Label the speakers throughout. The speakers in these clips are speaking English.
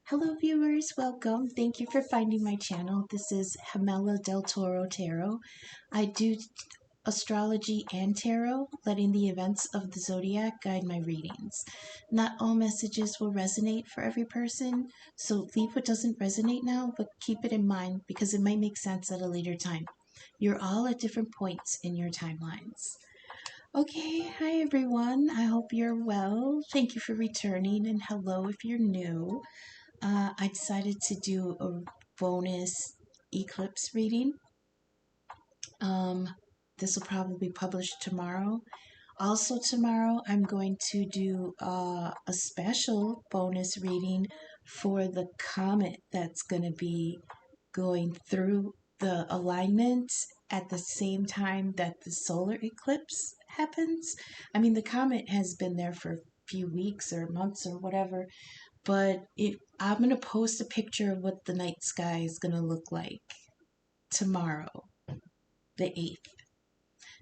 Speaker 1: Hello viewers, welcome. Thank you for finding my channel. This is Hamela del Toro Tarot. I do astrology and tarot, letting the events of the zodiac guide my readings. Not all messages will resonate for every person, so leave what doesn't resonate now, but keep it in mind because it might make sense at a later time. You're all at different points in your timelines. Okay, hi everyone. I hope you're well. Thank you for returning, and hello if you're new. I decided to do a bonus eclipse reading. This will probably be published tomorrow. Also tomorrow, I'm going to do a special bonus reading for the comet that's going to be going through the alignment at the same time that the solar eclipse happens. I mean, the comet has been there for a few weeks or months or whatever, but I'm going to post a picture of what the night sky is going to look like tomorrow, the 8th,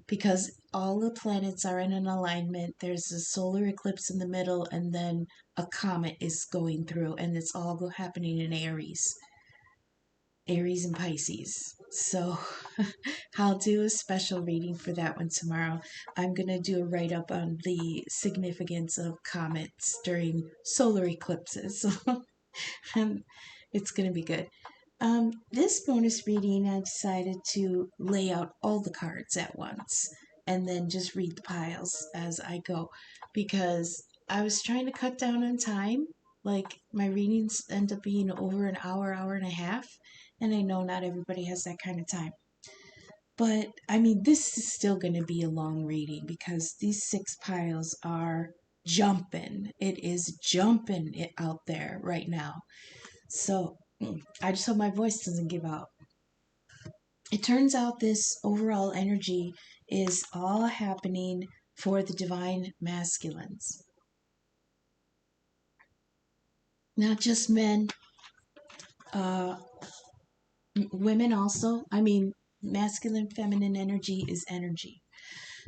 Speaker 1: because all the planets are in an alignment. There's a solar eclipse in the middle, and then a comet is going through, and it's all happening in Aries and Pisces. So I'll do a special reading for that one tomorrow. I'm going to do a write-up on the significance of comets during solar eclipses. And it's going to be good. This bonus reading, I decided to lay out all the cards at once and then just read the piles as I go, because I was trying to cut down on time. Like, my readings end up being over an hour, hour and a half, and I know not everybody has that kind of time. But, I mean, this is still going to be a long reading because these 6 piles are jumping. It is jumping out there right now. So I just hope my voice doesn't give out. It turns out this overall energy is all happening for the divine masculines. Not just men, women also. I mean, masculine, feminine energy is energy.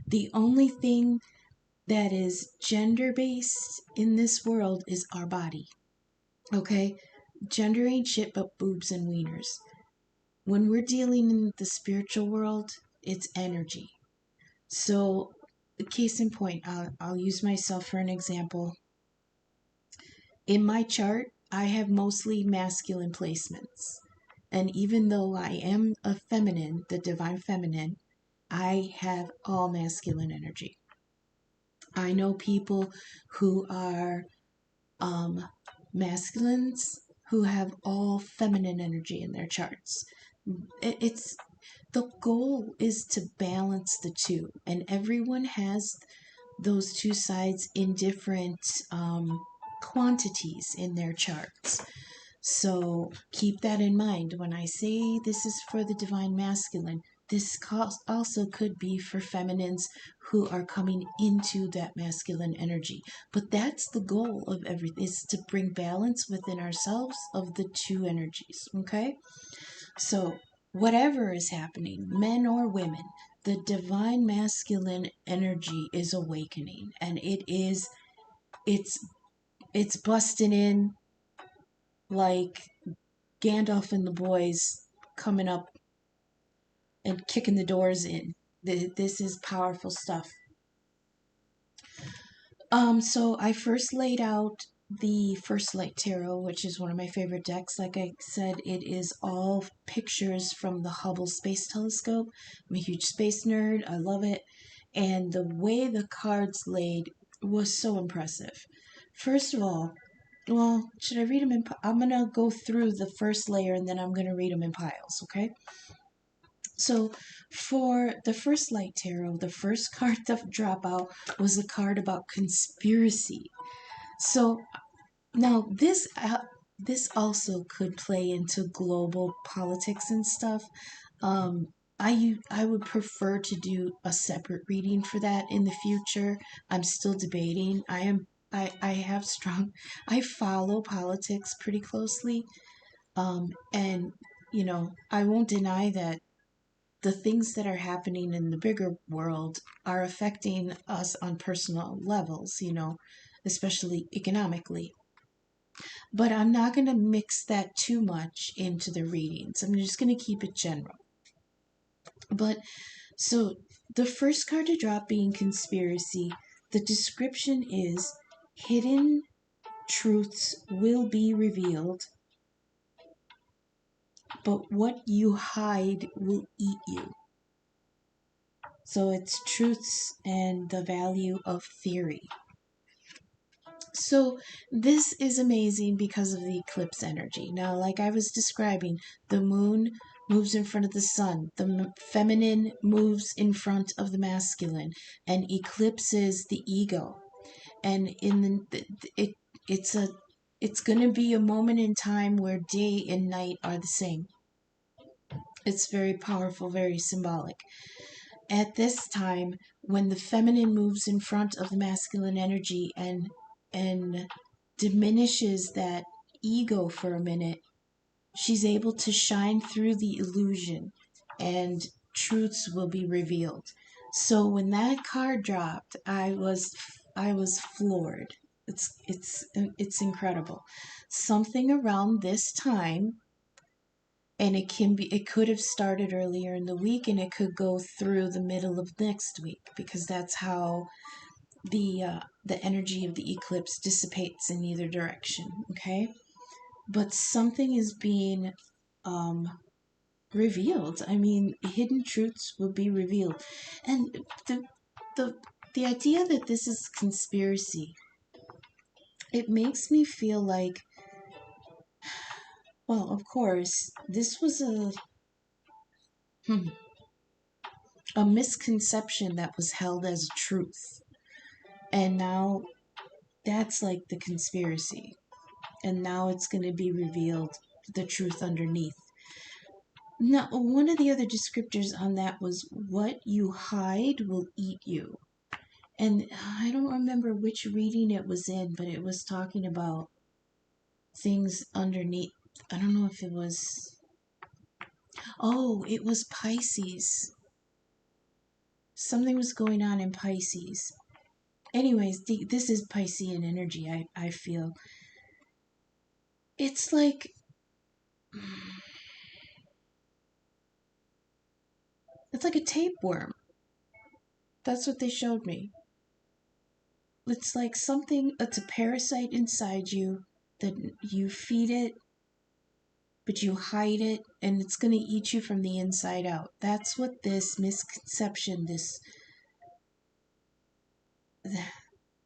Speaker 1: The only thing that is gender-based in this world is our body. Okay? Gender ain't shit but boobs and wieners. When we're dealing in the spiritual world, it's energy. So, case in point, I'll use myself for an example. In my chart, I have mostly masculine placements. And even though I am a feminine, the divine feminine, I have all masculine energy. I know people who are masculines who have all feminine energy in their charts. It's the goal is to balance the two, and everyone has those two sides in different quantities in their charts. So keep that in mind when I say this is for the divine masculine. This also could be for feminines who are coming into that masculine energy. But that's the goal of everything, is to bring balance within ourselves of the two energies, okay? So whatever is happening, men or women, the divine masculine energy is awakening, and it's busting in like Gandalf and the boys coming up and kicking the doors in. This is powerful stuff. So I first laid out the First Light Tarot, which is one of my favorite decks. Like I said, it is all pictures from the Hubble Space Telescope. I'm a huge space nerd. I love it. And the way the cards laid was so impressive. First of all, well, should I read them in... I'm going to go through the first layer and then I'm going to read them in piles, okay? So for the First Light Tarot, the first card to drop out was a card about conspiracy. So now this also could play into global politics and stuff. I would prefer to do a separate reading for that in the future. I'm still debating. I follow politics pretty closely. And you know, I won't deny that the things that are happening in the bigger world are affecting us on personal levels, you know, especially economically. But I'm not going to mix that too much into the readings. I'm just going to keep it general. But so the first card to drop being conspiracy, the description is hidden truths will be revealed, but what you hide will eat you. So it's truths and the value of theory. So this is amazing because of the eclipse energy. Now, like I was describing, the moon moves in front of the sun. The feminine moves in front of the masculine, and eclipses the ego. And in it's going to be a moment in time where day and night are the same. It's very powerful, very symbolic. At this time, when the feminine moves in front of the masculine energy and diminishes that ego for a minute, she's able to shine through the illusion and truths will be revealed. So when that card dropped, I was floored. It's incredible. Something around this time, and it could have started earlier in the week and it could go through the middle of next week, because that's how the energy of the eclipse dissipates in either direction. Okay, but something is being revealed. I mean, hidden truths will be revealed, and the the the idea that this is conspiracy, it makes me feel like, well, of course, this was a misconception that was held as truth. And now that's like the conspiracy. And now it's going to be revealed, the truth underneath. Now, one of the other descriptors on that was what you hide will eat you. And I don't remember which reading it was in, but it was talking about things underneath. I don't know if it was. Oh, it was Pisces. Something was going on in Pisces. Anyways, this is Piscean energy, I feel. It's like. It's like a tapeworm. That's what they showed me. It's like something, it's a parasite inside you that you feed it, but you hide it, and it's going to eat you from the inside out. That's what this misconception,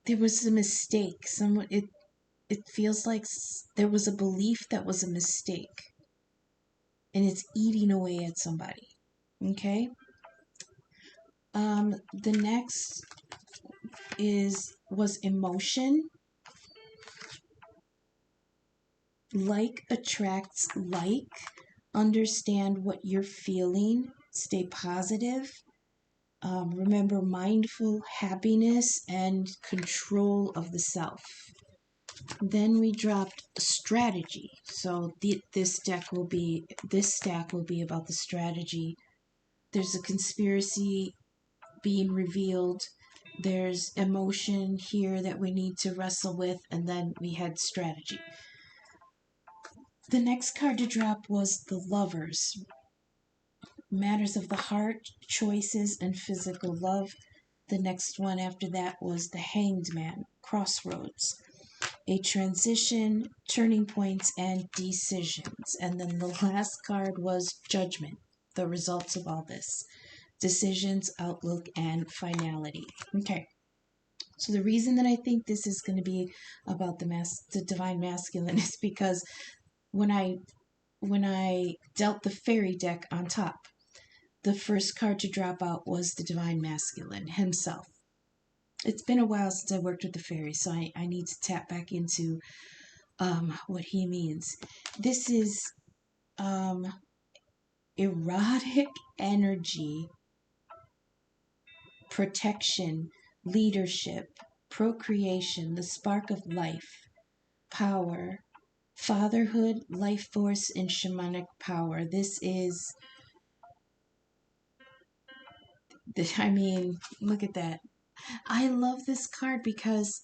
Speaker 1: there was a mistake. It feels like there was a belief that was a mistake, and it's eating away at somebody. Okay? The next was emotion. Like attracts like. Understand what you're feeling. Stay positive. Remember mindful happiness and control of the self. Then we dropped strategy. So this stack will be about the strategy. There's a conspiracy being revealed. There's emotion here that we need to wrestle with, and then we had strategy. The next card to drop was the Lovers. Matters of the heart, choices, and physical love. The next one after that was the Hanged Man, Crossroads. A transition, turning points, and decisions. And then the last card was Judgment, the results of all this. Decisions, outlook, and finality. Okay. So the reason that I think this is going to be about the divine masculine is because when I dealt the fairy deck on top, the first card to drop out was the divine masculine himself. It's been a while since I worked with the fairy, so I need to tap back into what he means. This is erotic energy, protection, leadership, procreation, the spark of life, power, fatherhood, life force, and shamanic power. This is, I mean, look at that. I love this card because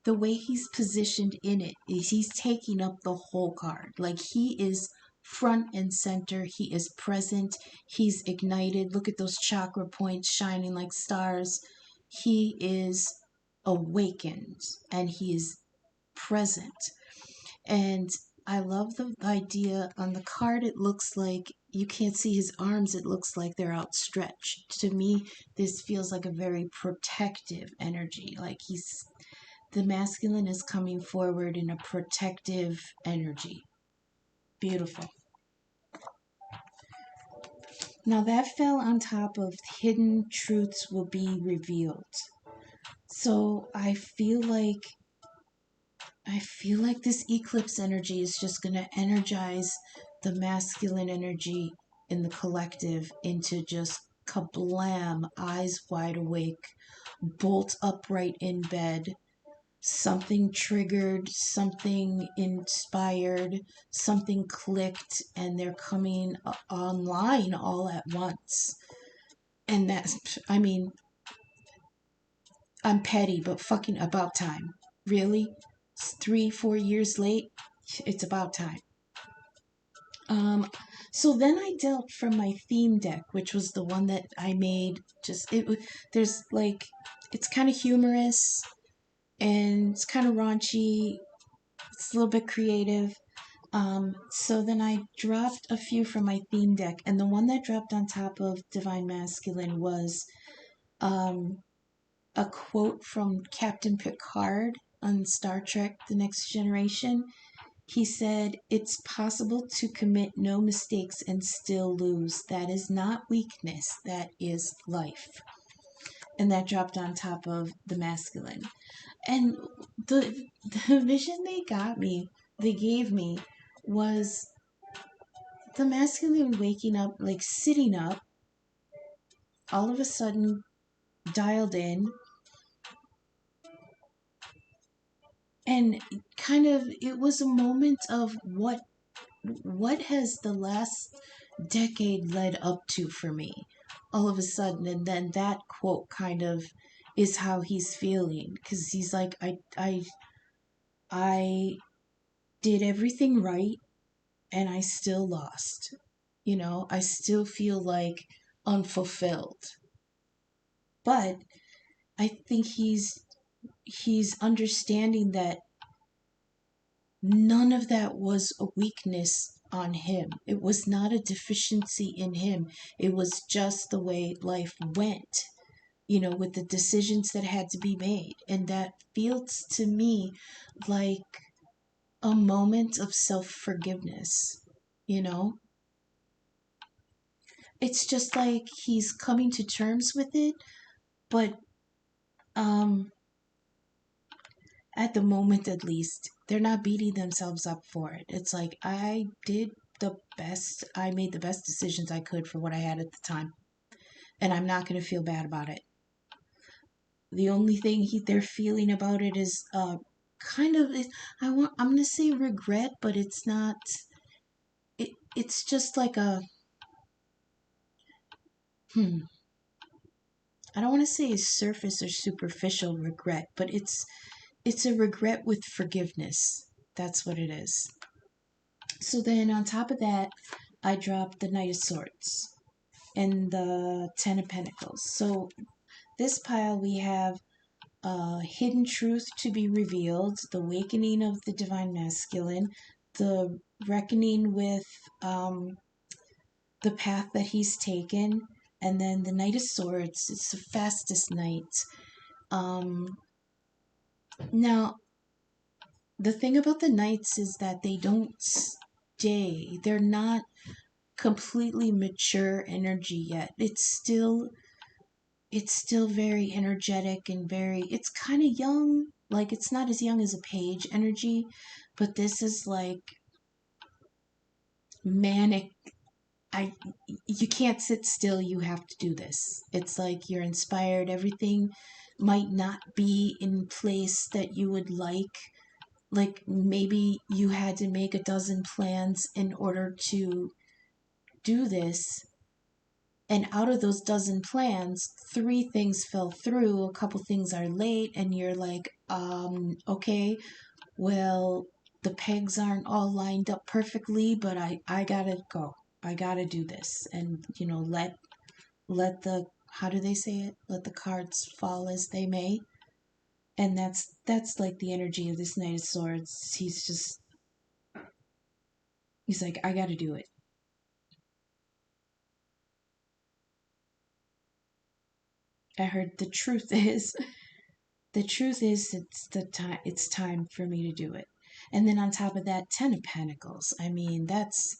Speaker 1: the way he's positioned in it is he's taking up the whole card. Like he is front and center. He is present. He's ignited. Look at those chakra points shining like stars. He is awakened and he is present. And I love the idea on the card. It looks like you can't see his arms. It looks like they're outstretched. To me, this feels like a very protective energy. Like the masculine is coming forward in a protective energy. Beautiful. Now that fell on top of hidden truths will be revealed. So I feel like this eclipse energy is just going to energize the masculine energy in the collective into just kablam, eyes wide awake, bolt upright in bed, something triggered, something inspired, something clicked, and they're coming online all at once. And that's, I mean, I'm petty, but fucking about time. Really? It's 3-4 years late? It's about time. So then I dealt from my theme deck, which was the one that I made. There's like, it's kind of humorous and it's kind of raunchy. It's a little bit creative. So then I dropped a few from my theme deck, and the one that dropped on top of Divine Masculine was a quote from Captain Picard on Star Trek The Next Generation. He said, "It's possible to commit no mistakes and still lose. That is not weakness, that is life." And that dropped on top of the masculine. And the vision they gave me was the masculine waking up, like sitting up, all of a sudden dialed in, and kind of it was a moment of what has the last decade led up to for me all of a sudden. And then that quote kind of is how he's feeling, because he's like, I did everything right and I still lost. I still feel like unfulfilled. But I think he's understanding that none of that was a weakness on him. It was not a deficiency in him. It was just the way life went, with the decisions that had to be made. And that feels to me like a moment of self-forgiveness, It's just like he's coming to terms with it, but at the moment at least, they're not beating themselves up for it. It's like, I made the best decisions I could for what I had at the time, and I'm not going to feel bad about it. The only thing they're feeling about it is kind of, I'm going to say regret, but it's not. It's just like a I don't want to say a surface or superficial regret, but it's a regret with forgiveness. That's what it is. So then on top of that, I dropped the Knight of Swords and the Ten of Pentacles. So this pile we have hidden truth to be revealed, the awakening of the Divine Masculine, the reckoning with the path that he's taken, and then the Knight of Swords. It's the fastest knight. Now, the thing about the knights is that they don't stay. They're not completely mature energy yet. It's still very energetic and it's kind of young. Like, it's not as young as a page energy, but this is like manic. You can't sit still. You have to do this. It's like you're inspired. Everything might not be in place that you would like. Like, maybe you had to make a dozen plans in order to do this, And out of those dozen plans, three things fell through, a couple things are late, and you're like, okay, well, the pegs aren't all lined up perfectly, but I gotta go. I gotta do this. And, let the, how do they say it? Let the cards fall as they may. And that's like the energy of this Knight of Swords. He's like, I gotta do it. I heard the truth is it's time for me to do it. And then on top of that, 10 of Pentacles. I mean, that's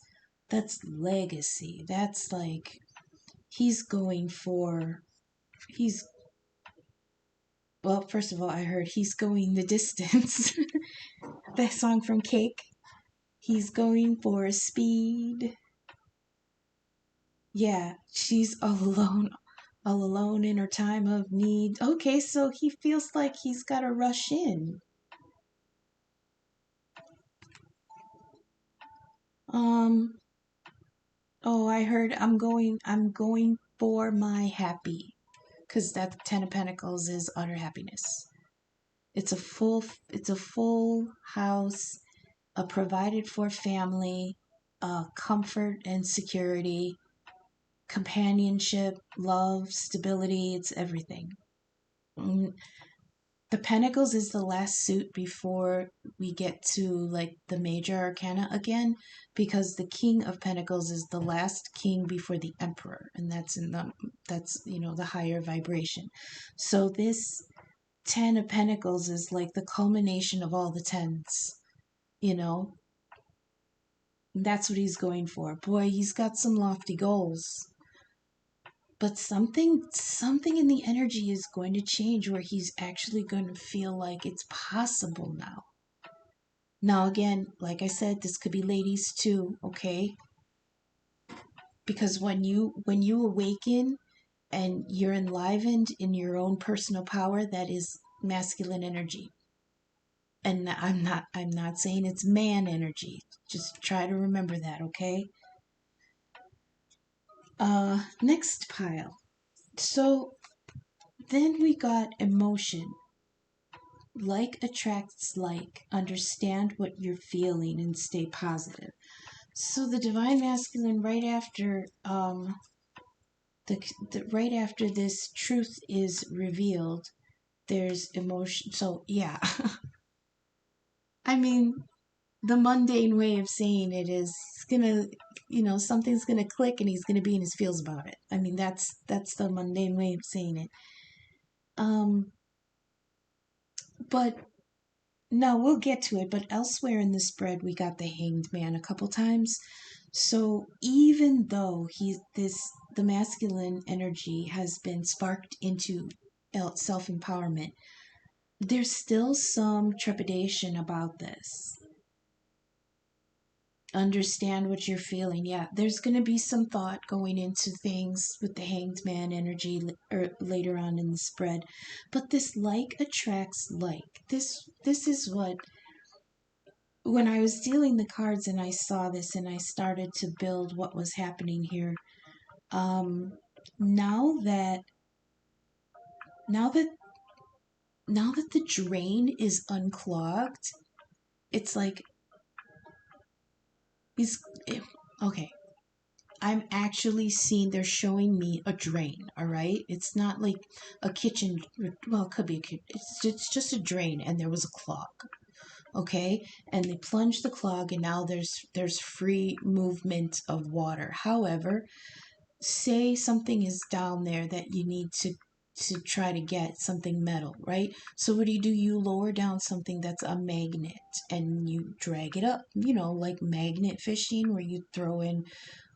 Speaker 1: legacy. That's like he's going for he's well, first of all, I heard he's going the distance. That song from Cake. He's going for speed. Yeah, she's all alone in her time of need. Okay, so he feels like he's got to rush in. Um, oh, I heard I'm going for my happy, because that 10 of Pentacles is utter happiness. It's a full house, a provided for family, comfort and security, companionship, love, stability, it's everything. Mm, The Pentacles is the last suit before we get to like the major arcana again, because the King of Pentacles is the last king before the Emperor, and that's the higher vibration. So this 10 of Pentacles is like the culmination of all the tens, you know? That's what he's going for. Boy, he's got some lofty goals. But something in the energy is going to change where he's actually going to feel like it's possible now. Now again, like I said, this could be ladies too, okay? Because when you awaken and you're enlivened in your own personal power, that is masculine energy. And I'm not saying it's man energy. Just try to remember that, okay? Next pile. So then we got emotion. Like attracts like. Understand what you're feeling and stay positive. So the divine masculine, right after this truth is revealed, there's emotion. So yeah, I mean, the mundane way of saying it is gonna, something's gonna click and he's gonna be in his feels about it. I mean, that's the mundane way of saying it. Um, but no, we'll get to it. But elsewhere in the spread, we got the Hanged Man a couple times. So even though the masculine energy has been sparked into self empowerment, there's still some trepidation about this. Understand what you're feeling. Yeah, there's going to be some thought going into things with the Hanged Man energy later on in the spread. But this like attracts like. This is what, when I was dealing the cards and I saw this and I started to build what was happening here. Um, now that now that now that the drain is unclogged, it's like he's okay. I'm actually seeing they're showing me a drain. All right, it's not like a kitchen. Well, it could be a kitchen. It's just a drain, and there was a clog. Okay, and they plunged the clog, and now there's free movement of water. However, say something is down there that you need to try to get something metal, right? So what do? You lower down something that's a magnet and you drag it up, like magnet fishing, where you throw in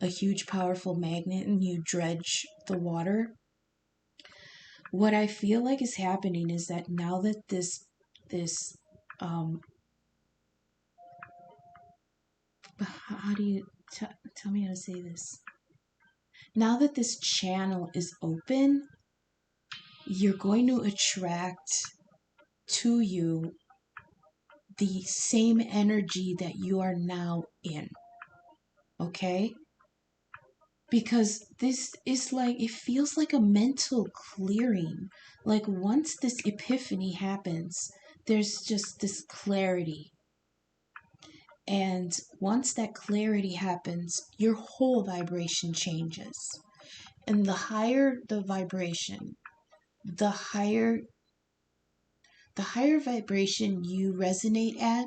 Speaker 1: a huge powerful magnet and you dredge the water. What I feel like is happening is that now that this um how do you tell me how to say this? Now that this channel is open, you're going to attract to you the same energy that you are now in. Okay? because this is like, it feels like a mental clearing. Like once this epiphany happens, there's just this clarity. And once that clarity happens, your whole vibration changes. And the higher the vibration, the higher vibration you resonate at,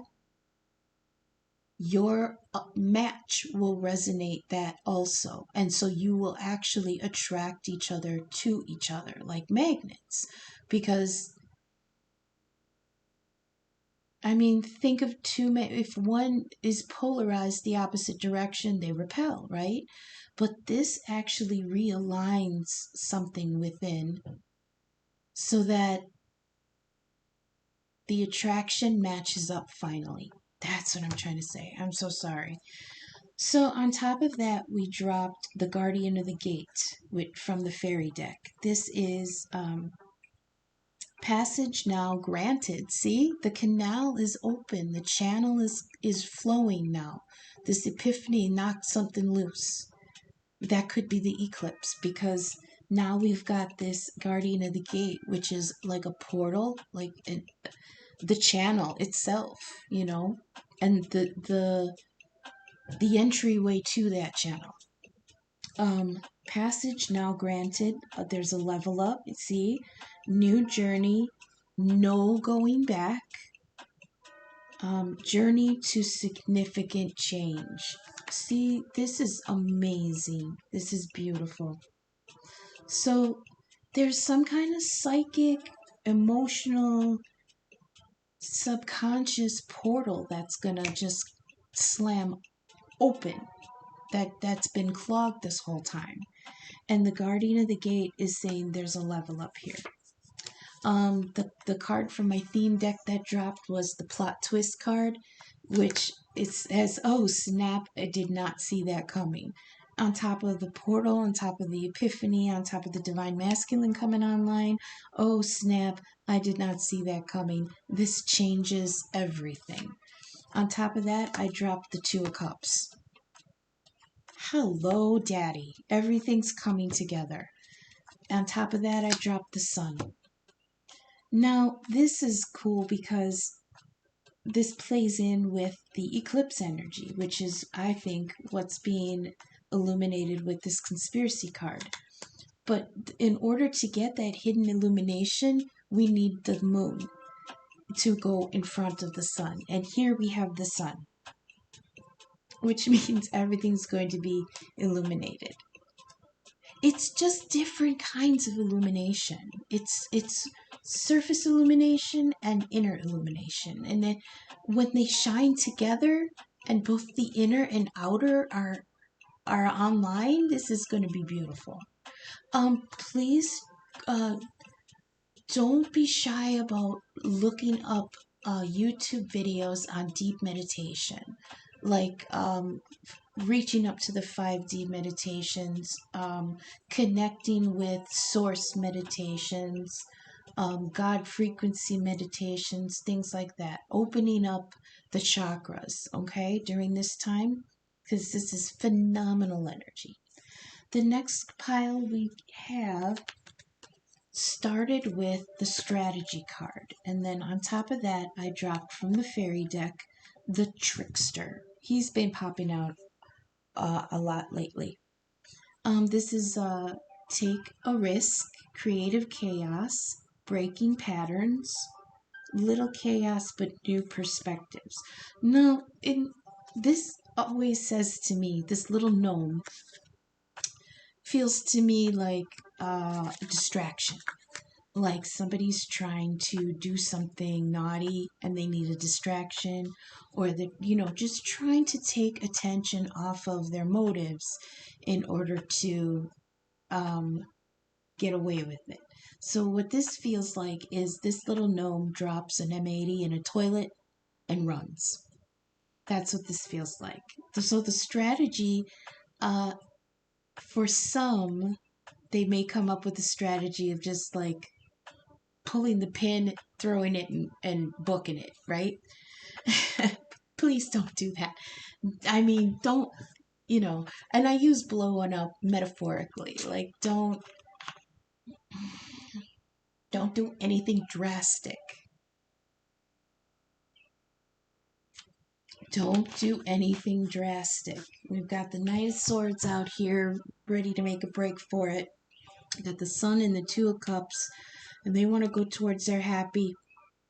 Speaker 1: your match will resonate that also. And so you will actually attract each other to each other like magnets. Because, I mean, think of if one is polarized the opposite direction, they repel, right? But this actually realigns something within so that the attraction matches up finally. That's what I'm trying to say. I'm so sorry. So on top of that, we dropped the Guardian of the Gate from the Faery deck. This is passage now granted. See, the canal is open. The channel is flowing now. This epiphany knocked something loose. That could be the eclipse, because now we've got this Guardian of the Gate, which is like a portal, like the channel itself, and the entryway to that channel. Passage now granted. There's a level up. See, new journey, no going back. Journey to significant change. See, this is amazing. This is beautiful. So there's some kind of psychic, emotional, subconscious portal that's gonna just slam open, that's been clogged this whole time. And the Guardian of the Gate is saying there's a level up here. The card from my theme deck that dropped was the plot twist card, which it says, oh snap, I did not see that coming. On top of the portal, on top of the epiphany, on top of the divine masculine coming online, oh snap, I did not see that coming. This changes everything. On top of that, I dropped the Two of Cups. Hello, Daddy. Everything's coming together. On top of that, I dropped the Sun. Now, this is cool because this plays in with the eclipse energy, which is, I think, what's being illuminated with this conspiracy card. But in order to get that hidden illumination, we need the moon to go in front of the sun. And here we have the sun, which means everything's going to be illuminated. It's just different kinds of illumination. It's surface illumination and inner illumination. And then when they shine together and both the inner and outer are online, this is going to be beautiful. Please don't be shy about looking up YouTube videos on deep meditation, like reaching up to the 5D meditations, connecting with source meditations, God frequency meditations, things like that. Opening up the chakras, okay, during this time, because this is phenomenal energy. The next pile we have started with the strategy card, and then on top of that, I dropped from the Faery deck the Trickster. He's been popping out a lot lately. This is take a risk, creative chaos, breaking patterns, little chaos but new perspectives. No, this always says to me, this little gnome feels to me like a distraction. Like somebody's trying to do something naughty and they need a distraction, or that, just trying to take attention off of their motives in order to get away with it. So what this feels like is this little gnome drops an M80 in a toilet and runs. That's what this feels like. So the strategy, for some, they may come up with a strategy of just like pulling the pin, throwing it, and booking it, right? Please don't do that. I mean, don't you know, and I use blowing up metaphorically. Like, don't do anything drastic. Don't do anything drastic. We've got the Knight of Swords out here ready to make a break for it. We got the Sun and the Two of Cups, and they want to go towards their happy.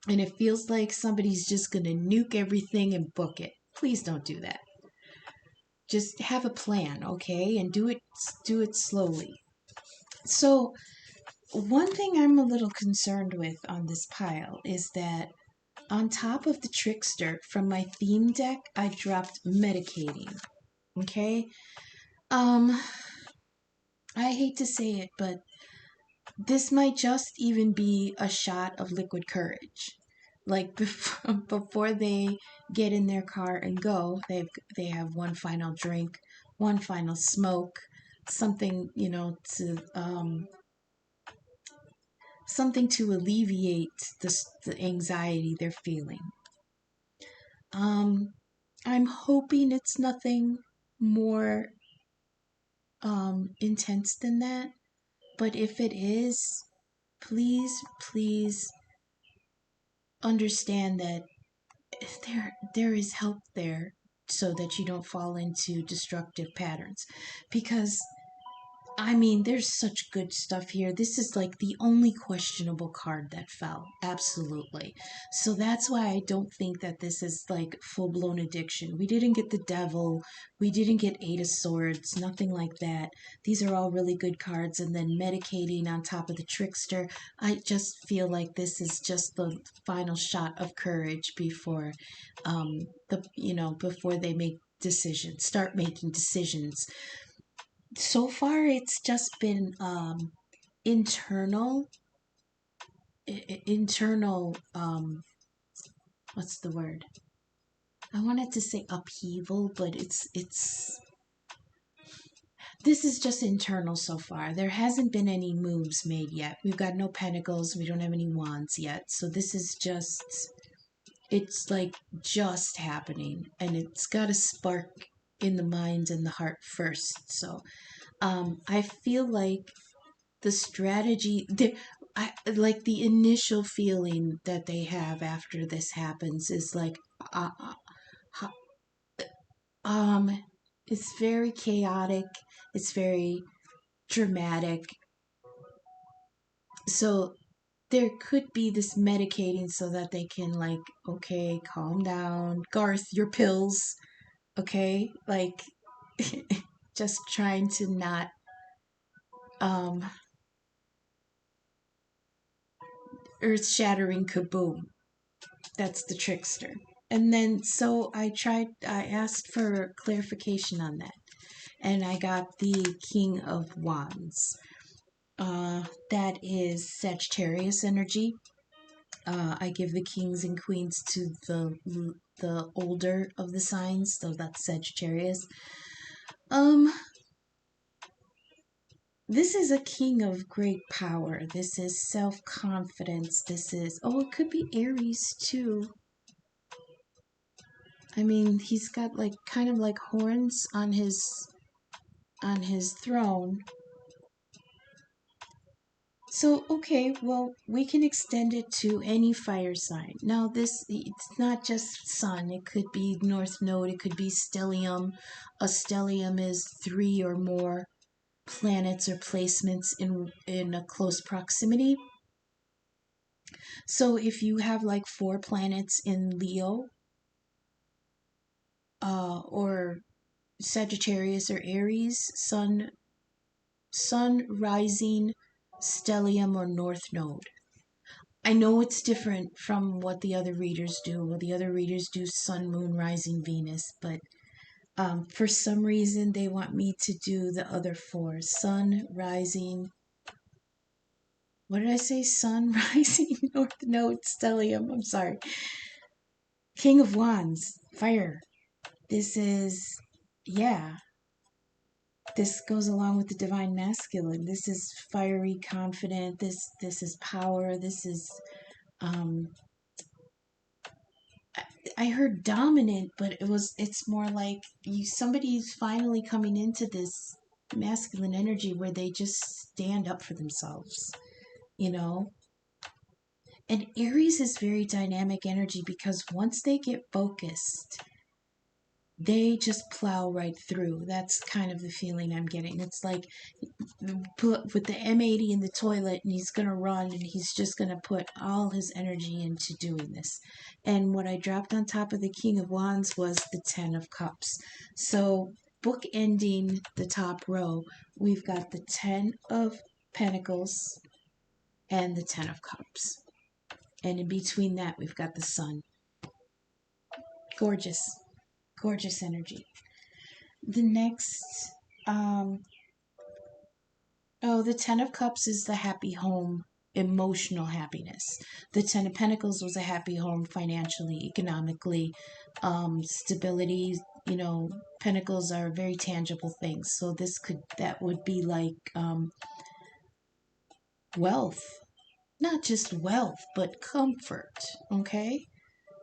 Speaker 1: And it feels like somebody's just going to nuke everything and book it. Please don't do that. Just have a plan, okay? And do it slowly. So, one thing I'm a little concerned with on this pile is that on top of the trickster from my theme deck, I dropped medicating. Okay? Um, I hate to say it, but this might just even be a shot of liquid courage. Like before they get in their car and go, they have one final drink, one final smoke, something, to something to alleviate the anxiety they're feeling. Um, I'm hoping it's nothing more intense than that. But if it is, please understand that there is help there so that you don't fall into destructive patterns. Because I mean, there's such good stuff here. This is like the only questionable card that fell. Absolutely. So that's why I don't think that this is like full blown addiction. We didn't get the devil. We didn't get Eight of Swords. Nothing like that. These are all really good cards. And then medicating on top of the trickster. I just feel like this is just the final shot of courage before, before they start making decisions. So far it's just been internal internal what's the word, I wanted to say upheaval, but it's this is just internal so far. There hasn't been any moves made yet. We've got no pentacles, we don't have any wands yet, so this is just, it's like just happening, and it's got to spark in the mind and the heart first. So I feel like the strategy, like the initial feeling that they have after this happens is like, uh, uh, um, it's very chaotic. It's very dramatic. So there could be this medicating so that they can, like, okay, calm down, Garth, your pills, okay, like just trying to not um earth shattering kaboom. That's the trickster. And then, so I asked for clarification on that. And I got the King of Wands. That is Sagittarius energy. I give the kings and queens to the older of the signs, so that's Sagittarius. Um, this is a king of great power. This is self-confidence. This is, oh, it could be Aries too. I mean, he's got like kind of like horns on his throne. So, okay, well, we can extend it to any fire sign. Now, it's not just sun. It could be North Node. It could be stellium. A stellium is 3 or more planets or placements in a close proximity. So, if you have like 4 planets in Leo, or Sagittarius or Aries, sun rising, stellium, or North Node. I know it's different from what the other readers do. Well, the other readers do Sun, Moon, Rising, Venus, but for some reason they want me to do the other 4. Sun, Rising, what did I say? Sun, Rising, North Node, Stellium. I'm sorry. King of Wands, fire. This is, yeah, this goes along with the divine masculine. This is fiery, confident. This is power. This is um I heard dominant, but it's more like somebody's finally coming into this masculine energy where they just stand up for themselves, you know? And Aries is very dynamic energy because once they get focused, they just plow right through. That's kind of the feeling I'm getting. It's like put with the M80 in the toilet and he's going to run and he's just going to put all his energy into doing this. And what I dropped on top of the King of Wands was the 10 of Cups. So bookending the top row, we've got the 10 of Pentacles and the 10 of Cups. And in between that, we've got the Sun. Gorgeous, gorgeous energy. The next, the 10 of Cups is the happy home, emotional happiness. The 10 of Pentacles was a happy home financially, economically, stability. You know, Pentacles are very tangible things. So that would be like wealth. Not just wealth, but comfort, okay?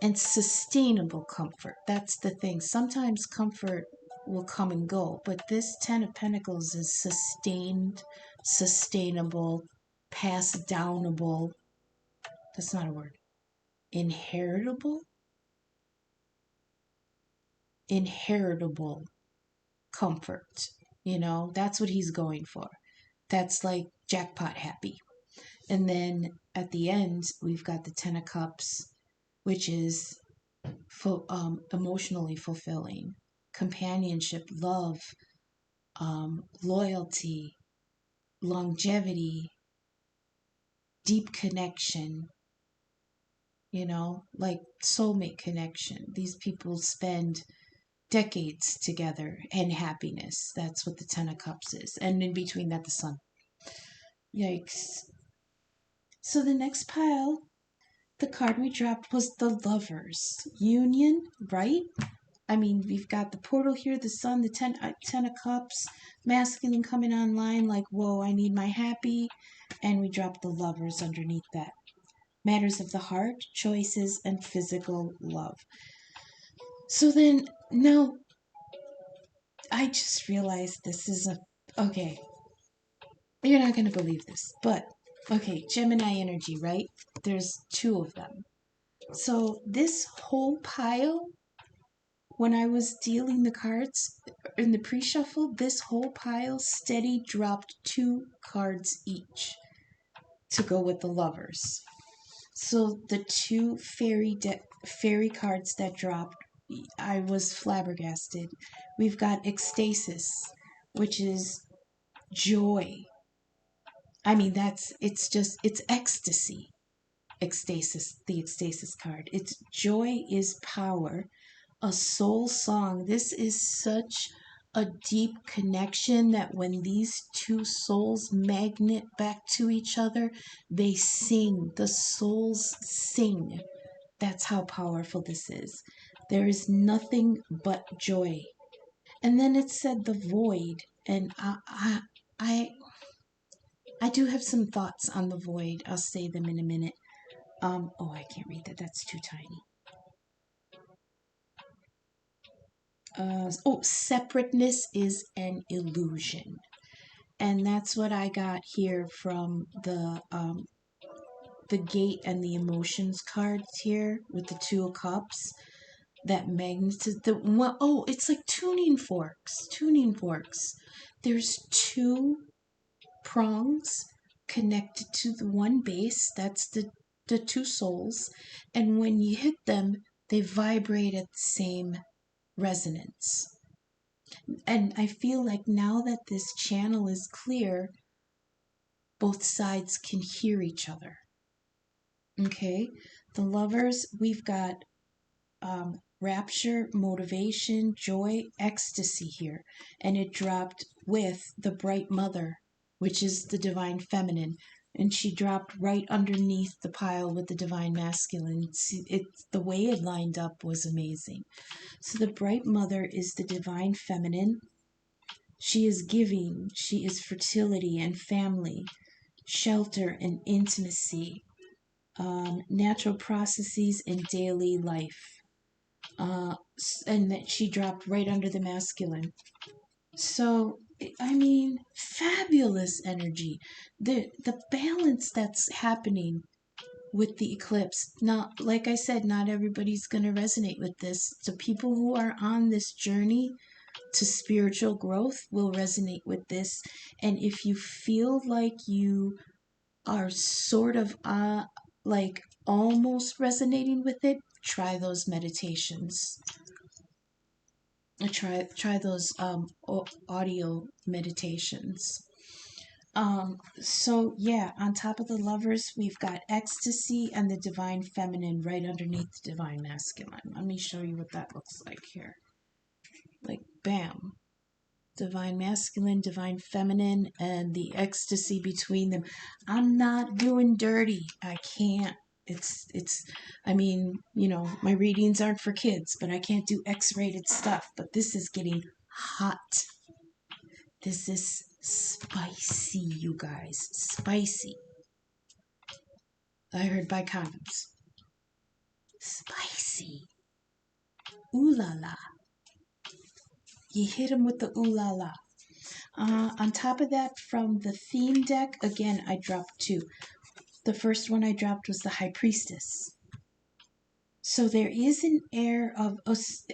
Speaker 1: And sustainable comfort. That's the thing. Sometimes comfort will come and go, but this 10 of Pentacles is sustainable, passed downable. That's not a word. Inheritable comfort. You know, that's what he's going for. That's like jackpot happy. And then at the end, we've got the 10 of Cups, which is emotionally fulfilling, companionship, love, loyalty, longevity, deep connection, you know, like soulmate connection. These people spend decades together and happiness. That's what the 10 of Cups is. And in between that, the Sun. Yikes. So the next pile, the card we dropped was the Lovers. Union, right? I mean, we've got the portal here, the Sun, the 10 of Cups, masculine coming online, like, whoa, I need my happy. And we drop the Lovers underneath that. Matters of the heart, choices, and physical love. So then, now, I just realized this is okay, you're not going to believe this, but, okay, Gemini energy, right? There's two of them. So this whole pile, when I was dealing the cards in the pre-shuffle, this whole pile steady dropped 2 cards each to go with the Lovers. So the 2 fairy cards that dropped, I was flabbergasted. We've got ecstasis, which is joy. I mean, it's ecstasy. Ecstasis, the ecstasis card. It's joy is power. A soul song. This is such a deep connection that when these two souls magnet back to each other, they sing. The souls sing. That's how powerful this is. There is nothing but joy. And then it said the void, and I do have some thoughts on the void. I'll say them in a minute. I can't read that. That's too tiny. Separateness is an illusion. And that's what I got here from the gate and the emotions cards here with the 2 of Cups. That magnetism. It's like tuning forks. Tuning forks. There's 2 prongs connected to the one base. That's the 2 souls. And when you hit them, they vibrate at the same resonance. And I feel like now that this channel is clear, both sides can hear each other. Okay? The Lovers, we've got rapture, motivation, joy, ecstasy here. And it dropped with the Bright Mother, which is the Divine Feminine. And she dropped right underneath the pile with the Divine Masculine. The way it lined up was amazing. So the Bright Mother is the Divine Feminine. She is giving. She is fertility and family, shelter and intimacy, natural processes in daily life. and that she dropped right under the masculine. So, I mean, fabulous energy. The balance that's happening with the eclipse. Now, like I said, not everybody's going to resonate with this. So people who are on this journey to spiritual growth will resonate with this. And if you feel like you are sort of like almost resonating with it, try those meditations. Try those audio meditations. So yeah, on top of the lovers, we've got ecstasy and the divine feminine right underneath the divine masculine. Let me show you what that looks like here. Like bam. Divine masculine, divine feminine, and the ecstasy between them. I'm not doing dirty. I can't. It's I mean, you know, my readings aren't for kids, but I can't do X-rated stuff. But this is getting hot. This is spicy, you guys. Spicy. I heard buy condoms. Spicy. Ooh la la. You hit them with the ooh la la. On top of that, from the theme deck, again, I dropped two. The first one I dropped was the High Priestess. So there is an air of,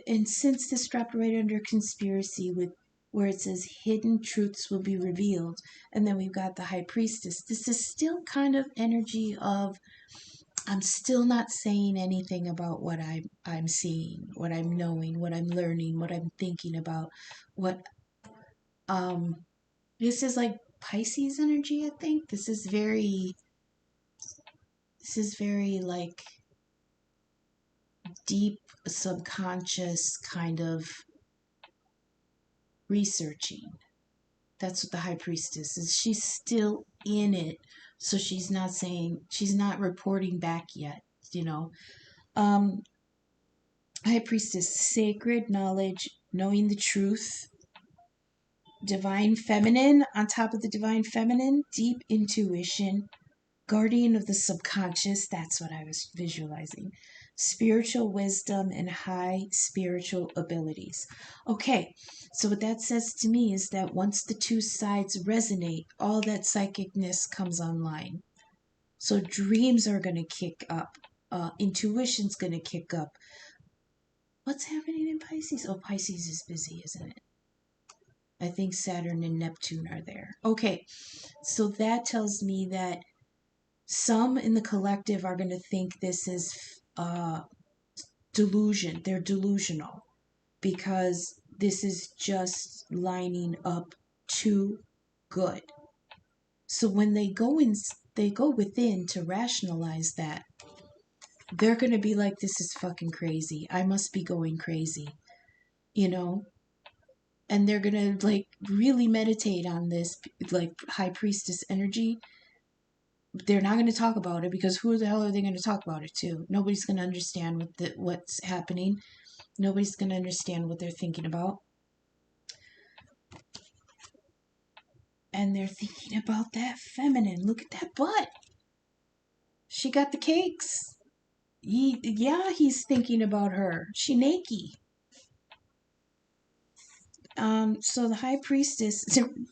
Speaker 1: and since this dropped right under conspiracy with where it says hidden truths will be revealed, and then we've got the High Priestess, this is still kind of energy of, I'm still not saying anything about what I'm seeing, what I'm knowing, what I'm learning, what I'm thinking about, what this is like Pisces energy, I think. This is very like deep subconscious kind of researching. That's what the High Priestess is. She's still in it, so she's not reporting back yet, you know. High Priestess, sacred knowledge, knowing the truth. Divine feminine, on top of the divine feminine, deep intuition. Guardian of the subconscious, that's what I was visualizing. Spiritual wisdom and high spiritual abilities. Okay, so what that says to me is that once the two sides resonate, all that psychicness comes online. So dreams are going to kick up. Intuition's going to kick up. What's happening in Pisces? Oh, Pisces is busy, isn't it? I think Saturn and Neptune are there. Okay, so that tells me that some in the collective are going to think this is delusion. They're delusional because this is just lining up too good. So when they go within to rationalize that, they're going to be like, this is fucking crazy. I must be going crazy, you know? And they're going to like really meditate on this, like High Priestess energy. They're not going to talk about it because who the hell are they going to talk about it to? Nobody's going to understand what's happening. Nobody's going to understand what they're thinking about. And they're thinking about that feminine. Look at that butt. She got the cakes. He's thinking about her. She naked. So the High Priestess,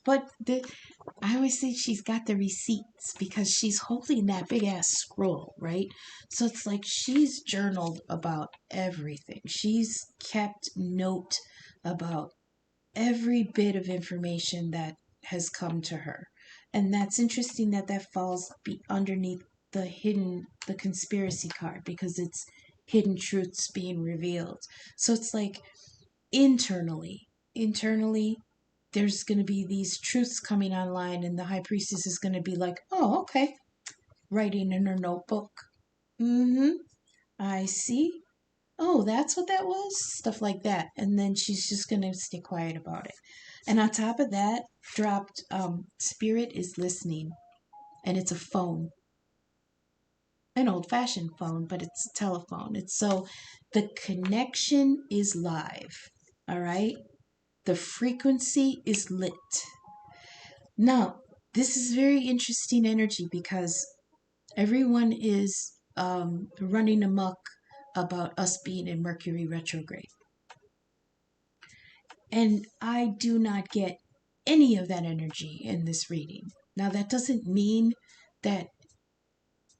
Speaker 1: but I always say she's got the receipts because she's holding that big ass scroll, right? So it's like she's journaled about everything. She's kept note about every bit of information that has come to her. And that's interesting that falls underneath the conspiracy card because it's hidden truths being revealed. So it's like internally, there's going to be these truths coming online, and the High Priestess is going to be like, oh, okay, writing in her notebook. I see. Oh, that's what that was? Stuff like that. And then she's just going to stay quiet about it. And on top of that, dropped Spirit is listening. And it's a phone. An old-fashioned phone, but it's a telephone. It's so the connection is live. All right? The frequency is lit. Now, this is very interesting energy because everyone is running amok about us being in Mercury retrograde. And I do not get any of that energy in this reading. Now, that doesn't mean that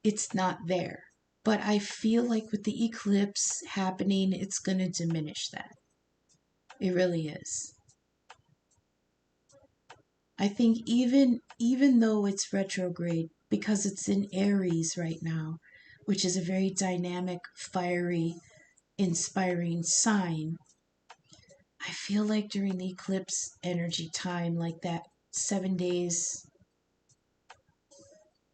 Speaker 1: it's not there, but I feel like with the eclipse happening, it's going to diminish that. It really is. I think even though it's retrograde, because it's in Aries right now, which is a very dynamic, fiery, inspiring sign, I feel like during the eclipse energy time, like that 7 days,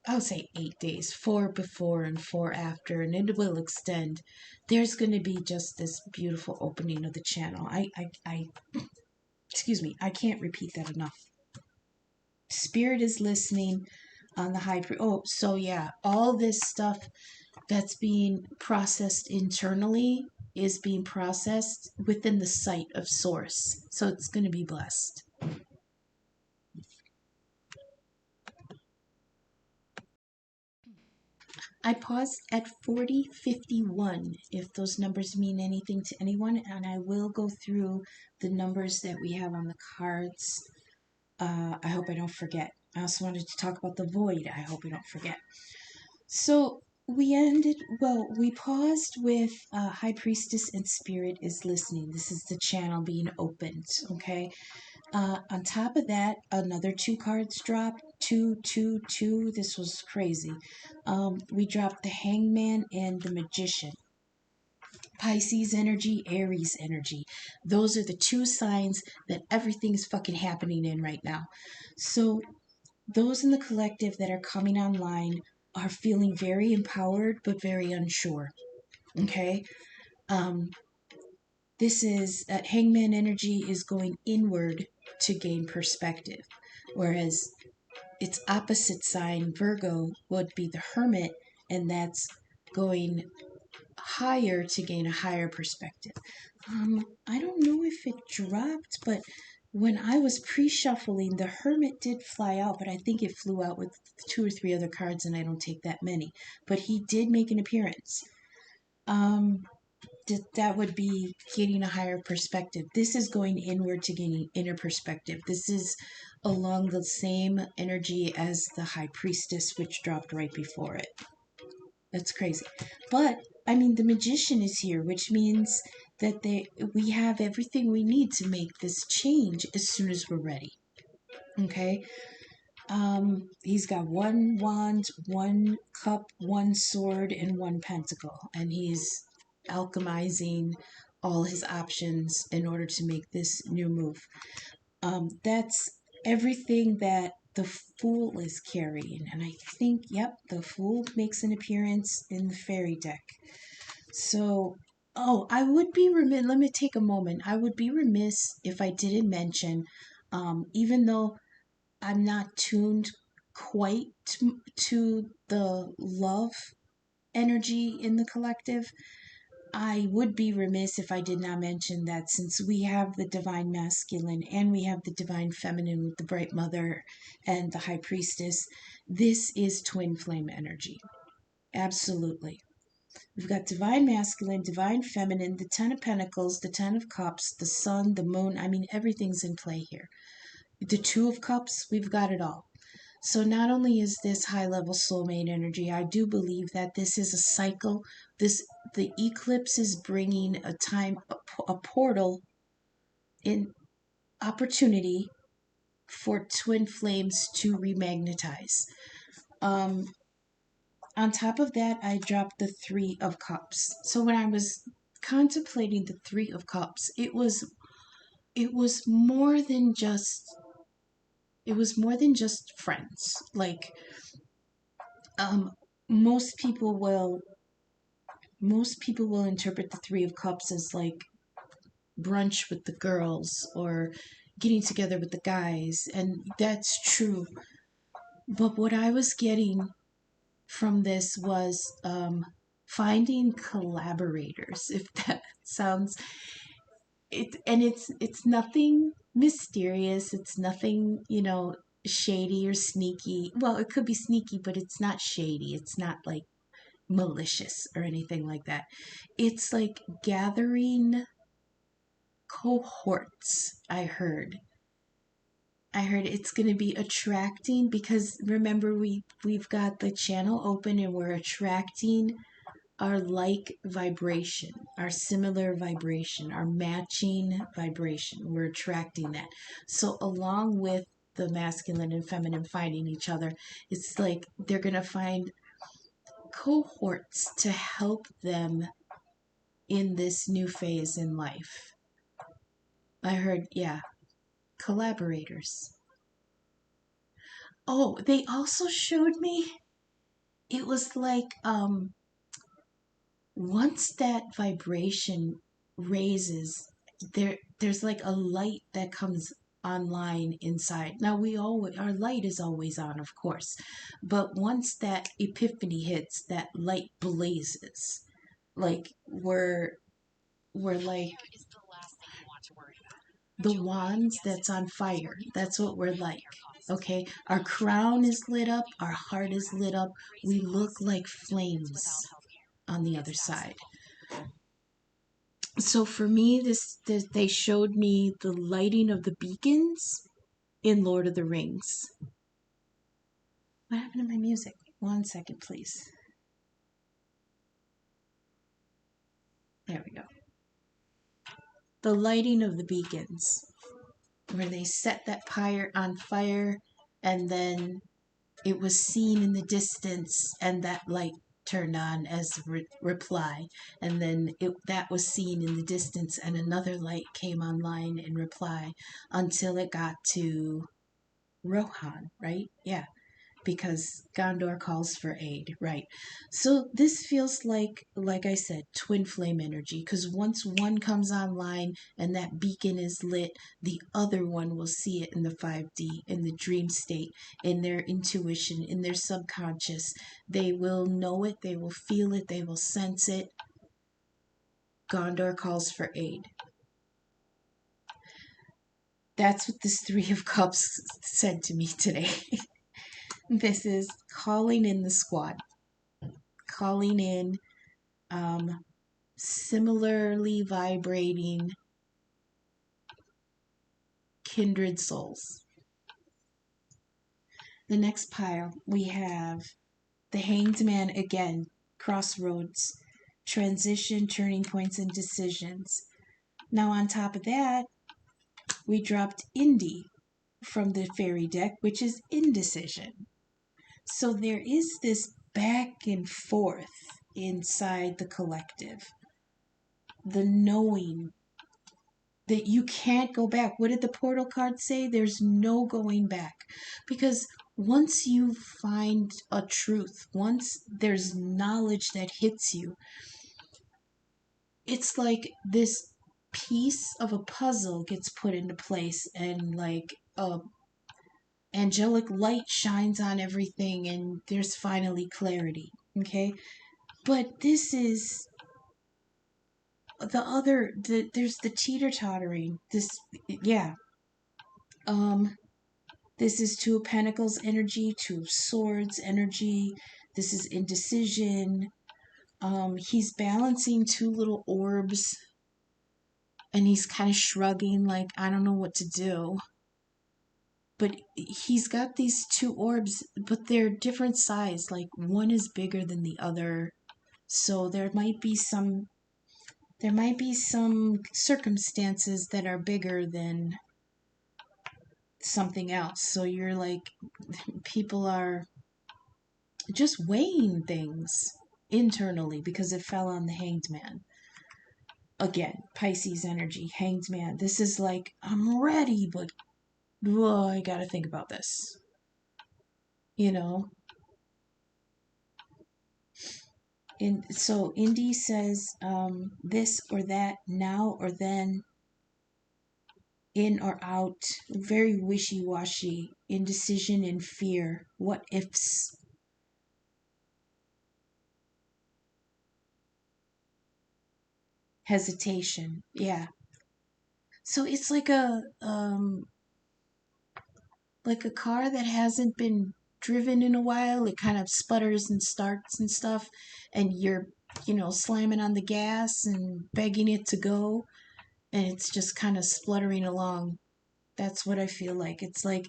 Speaker 1: I would say 8 days, 4 before and 4 after, and it will extend. There's going to be just this beautiful opening of the channel. Excuse me, I can't repeat that enough. Spirit is listening on the high. Oh, so yeah, all this stuff that's being processed internally is being processed within the sight of Source. So it's going to be blessed. I paused at 4051 if those numbers mean anything to anyone, and I will go through the numbers that we have on the cards. I hope I don't forget. I also wanted to talk about the void. I hope I don't forget. So we paused with High Priestess and Spirit is listening. This is the channel being opened, okay? On top of that, another two cards dropped. Two, two, two. This was crazy. We dropped the Hangman and the Magician. Pisces energy, Aries energy. Those are the two signs that everything is fucking happening in right now. So those in the collective that are coming online are feeling very empowered but very unsure. Okay? This is Hangman energy is going inward to gain perspective, whereas its opposite sign, Virgo, would be the Hermit, and that's going higher to gain a higher perspective. I don't know if it dropped, but when I was pre-shuffling, the Hermit did fly out, but I think it flew out with 2 or 3 other cards, and I don't take that many. But he did make an appearance. That would be getting a higher perspective. This is going inward to gaining inner perspective. This is along the same energy as the High Priestess, which dropped right before it. That's crazy. But I mean, the Magician is here, which means that we have everything we need to make this change as soon as we're ready. Okay? He's got one wand, one cup, one sword, and one pentacle, and he's alchemizing all his options in order to make this new move. That's everything that the Fool is carrying, and I think, yep, the Fool makes an appearance in the Faery deck. So, I would be remiss, let me take a moment. I would be remiss if I didn't mention, even though I'm not tuned quite to the love energy in the collective, I would be remiss if I did not mention that since we have the divine masculine and we have the divine feminine with the bright mother and the high priestess, this is twin flame energy. Absolutely. We've got divine masculine, divine feminine, the 10 of pentacles, the 10 of cups, the sun, the moon. I mean, everything's in play here. The 2 of cups, we've got it all. So not only is this high level soulmate energy, I do believe that this is a cycle. The eclipse is bringing a portal in opportunity for twin flames to remagnetize. On top of that, I dropped the 3 of cups. So when I was contemplating the 3 of cups, it was more than just friends. Like, most people will interpret the 3 of cups as like brunch with the girls or getting together with the guys, and that's true. But what I was getting from this was finding collaborators, if that sounds it's nothing mysterious, it's nothing, shady or sneaky. Well, it could be sneaky, but it's not shady. It's not like malicious or anything like that. It's like gathering cohorts, I heard it's going to be attracting, because remember we've got the channel open and we're attracting our like vibration, our similar vibration, our matching vibration. We're attracting that. So along with the masculine and feminine finding each other, it's like they're going to find cohorts to help them in this new phase in life. I heard, yeah, collaborators. Oh, they also showed me, it was like once that vibration raises, there's like a light that comes online inside. Now we always, our light is always on, of course, but once that epiphany hits, that light blazes. Like we're like the wands that's on fire. That's what we're like. Okay, our crown is lit up, our heart is lit up. We look like flames on the other side. So for me, this they showed me the lighting of the beacons in Lord of the Rings. What happened to my music? 1 second, please. There we go. The lighting of the beacons, where they set that pyre on fire, and then it was seen in the distance, and that light turned on as reply, and then that was seen in the distance, and another light came online in reply until it got to Rohan, right? Yeah, because Gondor calls for aid, right? So this feels like I said, twin flame energy, because once one comes online and that beacon is lit, the other one will see it in the 5D, in the dream state, in their intuition, in their subconscious. They will know it, they will feel it, they will sense it. Gondor calls for aid. That's what this Three of Cups said to me today. This is calling in the squad, calling in similarly vibrating kindred souls. The next pile, we have the Hanged Man again, crossroads, transition, turning points, and decisions. Now, on top of that, we dropped Indie from the Faery deck, which is indecision. So there is this back and forth inside the collective. The knowing that you can't go back. What did the portal card say? There's no going back. Because once you find a truth, once there's knowledge that hits you, it's like this piece of a puzzle gets put into place, and like a angelic light shines on everything, and there's finally clarity. Okay? But this is there's the teeter-tottering. Yeah. This is Two of Pentacles energy, Two of Swords energy. This is indecision. He's balancing two little orbs, and he's kind of shrugging like, I don't know what to do. But he's got these two orbs, but they're different size. Like one is bigger than the other. So there might be some circumstances that are bigger than something else. So you're like, people are just weighing things internally because it fell on the Hanged Man. Again, Pisces energy, Hanged Man. This is like, I'm ready, but I gotta think about this. You know? And so Indy says this or that, now or then, in or out, very wishy-washy, indecision and fear, what ifs. Hesitation, yeah. So it's like a car that hasn't been driven in a while. It kind of sputters and starts and stuff, and you're, slamming on the gas and begging it to go, and it's just kind of spluttering along. That's what I feel like. It's like,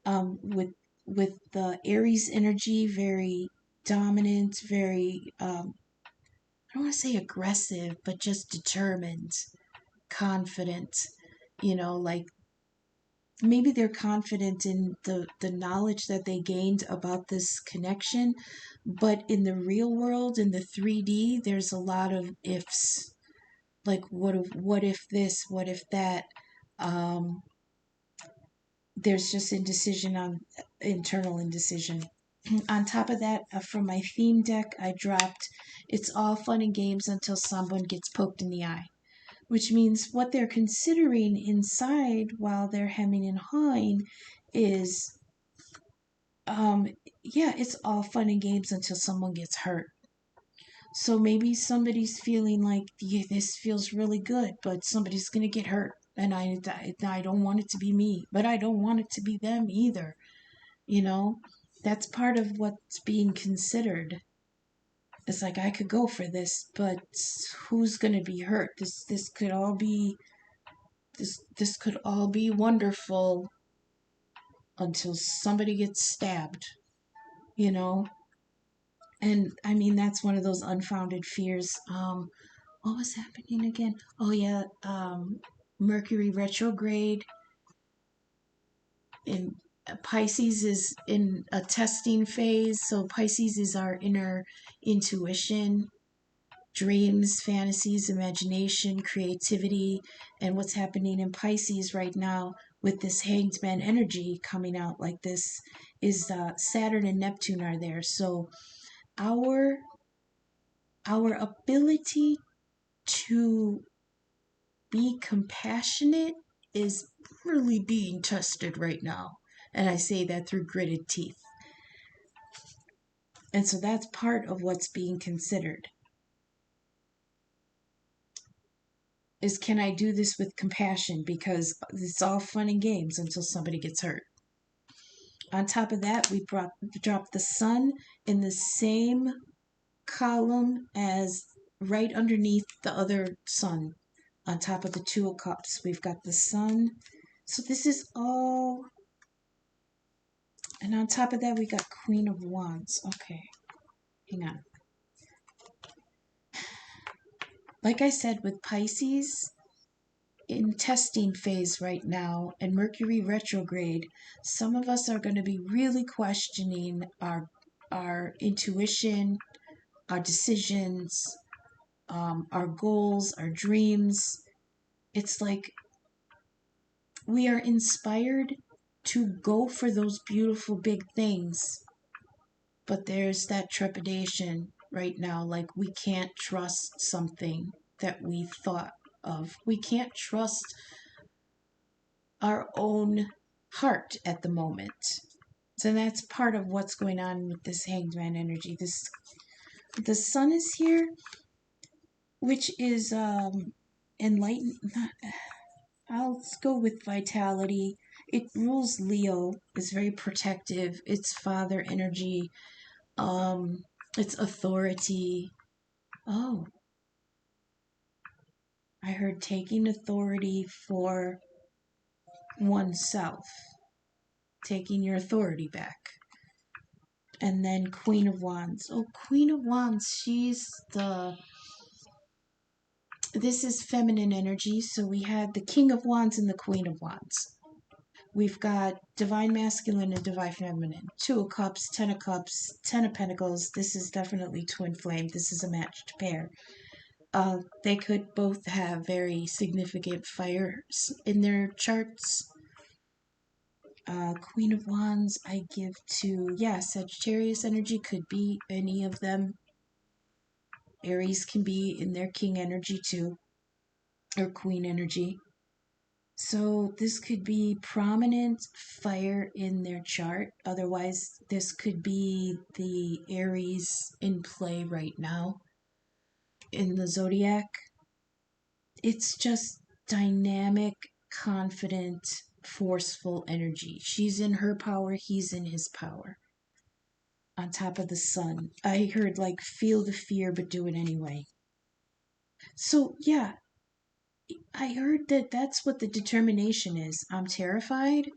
Speaker 1: with the Aries energy, very dominant, very, I don't want to say aggressive, but just determined, confident. Like, maybe they're confident in the knowledge that they gained about this connection, but in the real world, in the 3D, there's a lot of ifs. Like, what if this, what if that? um there's just indecision, on internal indecision. On top of that, from my theme deck, I dropped "It's all fun and games until someone gets poked in the eye," which means what they're considering inside while they're hemming and hawing is, um, yeah, it's all fun and games until someone gets hurt. So maybe somebody's feeling like, yeah, this feels really good, but somebody's going to get hurt. And I don't want it to be me, but I don't want it to be them either. You know, that's part of what's being considered. It's like, I could go for this, but who's going to be hurt? This could all be wonderful until somebody gets stabbed, you know? And I mean, that's one of those unfounded fears. What was happening again? Oh yeah, Mercury retrograde in Pisces is in a testing phase. So Pisces is our inner intuition, dreams, fantasies, imagination, creativity. And what's happening in Pisces right now with this Hanged Man energy coming out like this is, Saturn and Neptune are there. So our our ability to be compassionate is really being tested right now. And I say that through gritted teeth. And so that's part of what's being considered. Is, can I do this with compassion? Because it's all fun and games until somebody gets hurt. On top of that, we dropped the sun in the same column as, right underneath the other sun. On top of the Two of Cups, we've got the sun. So this is all. And on top of that, we got Queen of Wands. Okay, hang on. Like I said, with Pisces in testing phase right now and Mercury retrograde, some of us are going to be really questioning our intuition, our decisions, our goals, our dreams. It's like we are inspired to go for those beautiful big things, but there's that trepidation right now. Like, we can't trust something that we thought of. We can't trust our own heart at the moment. So that's part of what's going on with this Hanged Man energy. The sun is here, which is, enlightened. I'll go with vitality. It rules Leo. It's very protective. It's father energy. Um, it's authority. Oh, I heard taking authority for oneself, taking your authority back. And then Queen of Wands. Oh, Queen of Wands, this is feminine energy. So we had the King of Wands and the Queen of Wands. We've got Divine Masculine and Divine Feminine. Two of Cups, Ten of Cups, Ten of Pentacles. This is definitely twin flame. This is a matched pair. They could both have very significant fires in their charts. Queen of Wands, I give to, Sagittarius energy, could be any of them. Aries can be in their king energy too, or queen energy. So this could be prominent fire in their chart. Otherwise, this could be the Aries in play right now in the zodiac. It's just dynamic, confident, forceful energy. She's in her power, he's in his power. on top of the sun. I heard like feel the fear but do it anyway. So yeah, I heard that that's what the determination is. I'm terrified.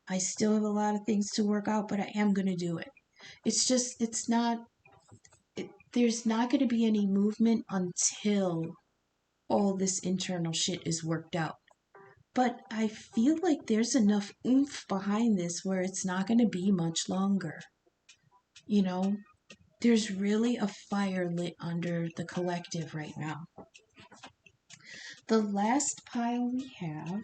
Speaker 1: I still have a lot of things to work out, but I am going to do it. It's just, it's not, there's not going to be any movement until all this internal shit is worked out. But I feel like there's enough oomph behind this where it's not going to be much longer. You know, there's really a fire lit under the collective right now. The last pile we have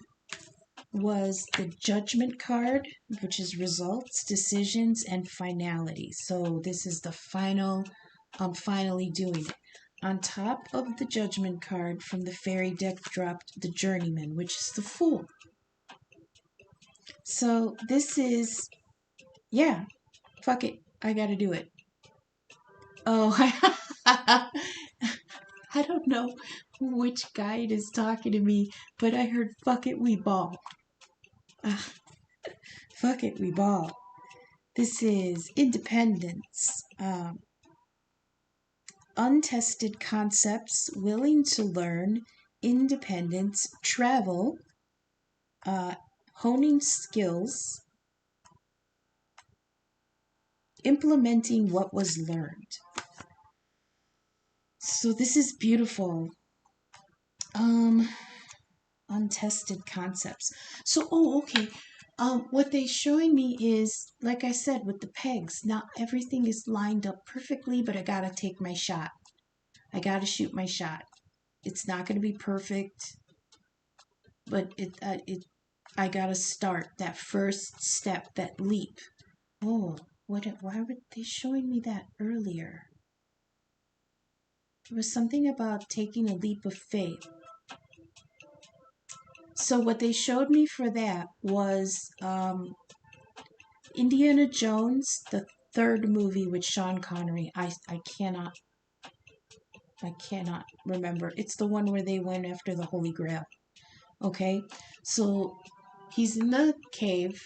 Speaker 1: was the judgment card, which is results, decisions, and finality. So this is the final, I'm finally doing it. On top of the judgment card from the fairy deck dropped the journeyman, which is the fool. So this is, yeah, fuck it, I gotta do it. Oh, I don't know which guide is talking to me, but I heard fuck it, we ball. Fuck it, we ball. This is independence, untested concepts, willing to learn, independence, travel, honing skills, implementing what was learned. So this is beautiful. Untested concepts. So, oh, okay. What they're showing me is, like I said, with the pegs. Not everything is lined up perfectly, but I gotta take my shot. I gotta shoot my shot. It's not gonna be perfect, but I gotta start that first step, that leap. Oh, why were they showing me that earlier? There was something about taking a leap of faith. So what they showed me for that was Indiana Jones, the third movie with Sean Connery. I cannot remember. It's the one where they went after the Holy Grail. Okay? So he's in the cave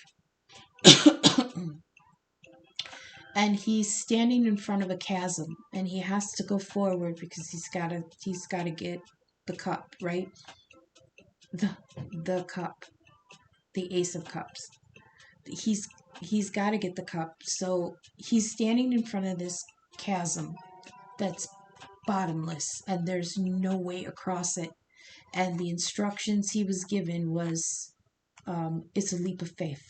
Speaker 1: and he's standing in front of a chasm and he has to go forward because he's gotta get the cup, right? The cup. The Ace of Cups. He's got to get the cup. So he's standing in front of this chasm that's bottomless and there's no way across it. And the instructions he was given was, it's a leap of faith.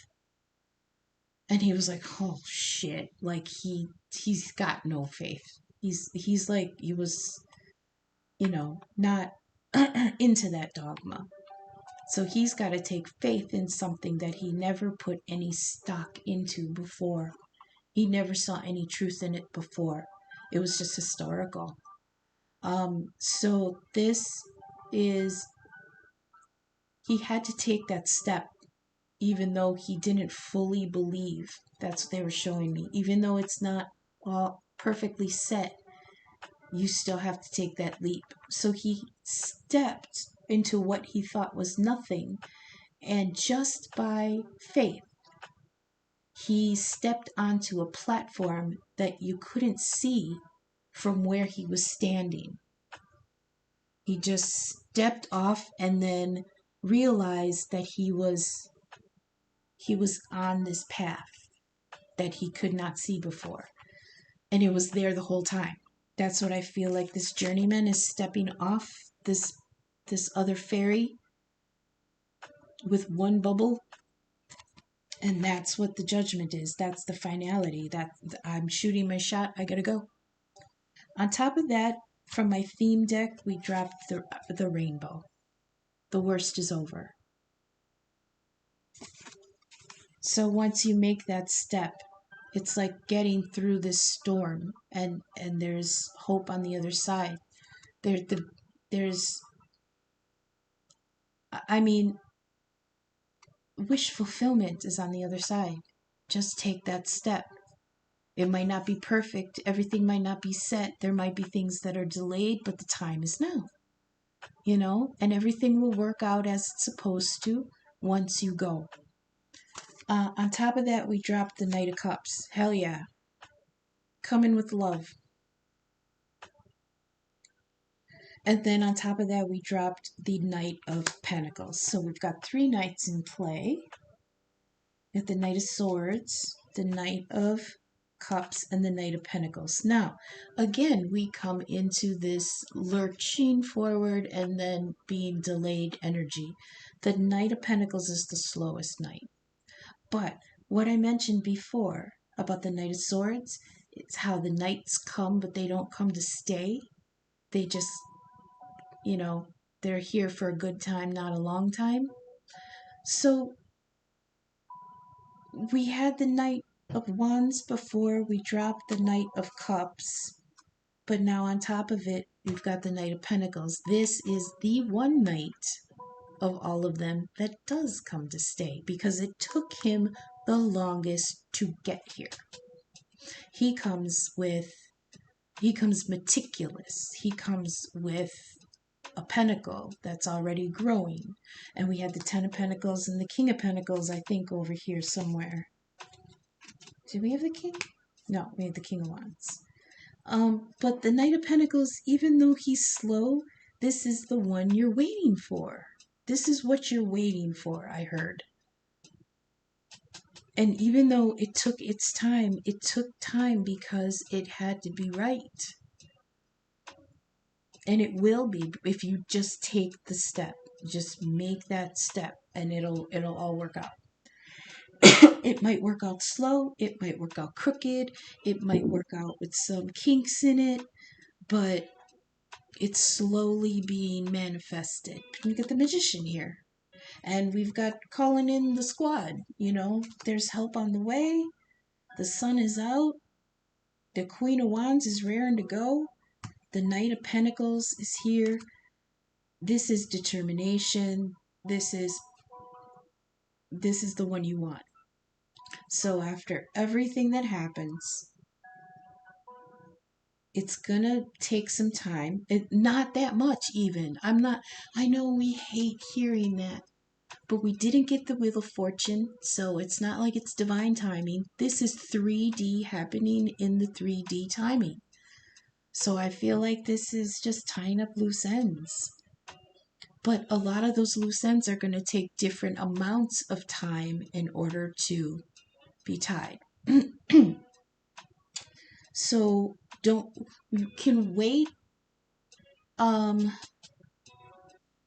Speaker 1: And he was like, oh shit, like he's got no faith. He's like, he was, not into that dogma. So he's got to take faith in something that he never put any stock into before. He never saw any truth in it before. It was just historical. So this is, he had to take that step, even though he didn't fully believe. That's what they were showing me. Even though it's not all perfectly set, you still have to take that leap. So he stepped into what he thought was nothing, and just by faith, he stepped onto a platform that you couldn't see from where he was standing. He just stepped off and then realized that he was on this path that he could not see before. And it was there the whole time. That's what I feel like this journeyman is stepping off this other fairy with one bubble. And that's what the judgment is. That's the finality. That I'm shooting my shot. I gotta go. On top of that, from my theme deck, we dropped the rainbow. The worst is over. So once you make that step, it's like getting through this storm, and there's hope on the other side. There's, I mean, wish fulfillment is on the other side. Just take that step. It might not be perfect. Everything might not be set. There might be things that are delayed, but the time is now. And everything will work out as it's supposed to once you go. On top of that, we dropped the Knight of Cups. Hell yeah. Come in with love. And then on top of that, we dropped the Knight of Pentacles. So we've got 3 knights in play. We have the Knight of Swords, the Knight of Cups, and the Knight of Pentacles. Now, again, we come into this lurching forward and then being delayed energy. The Knight of Pentacles is the slowest knight. But what I mentioned before about the Knight of Swords, it's how the knights come, but they don't come to stay. They just, they're here for a good time, not a long time. So we had the Knight of Wands before, we dropped the Knight of Cups, but now on top of it, we've got the Knight of Pentacles. This is the one knight of all of them that does come to stay because it took him the longest to get here. He comes meticulous. He comes with a pentacle that's already growing. And we had the Ten of Pentacles and the King of Pentacles, I think, over here somewhere. Did we have the King? No, we had the King of Wands. But the Knight of Pentacles, even though he's slow, this is the one you're waiting for. This is what you're waiting for, I heard. And even though it took time because it had to be right. And it will be if you just take the step. Just make that step and it'll all work out. It might work out slow, it might work out crooked, it might work out with some kinks in it, but it's slowly being manifested. We get the Magician here. And we've got calling in the squad, there's help on the way. The sun is out. The Queen of Wands is raring to go. The Knight of Pentacles is here. This is determination. This is the one you want. So after everything that happens, it's gonna take some time. Not that much even. I know we hate hearing that. But we didn't get the Wheel of Fortune, so it's not like it's divine timing. This is 3D happening in the 3D timing. So I feel like this is just tying up loose ends. But a lot of those loose ends are going to take different amounts of time in order to be tied. So you can wait.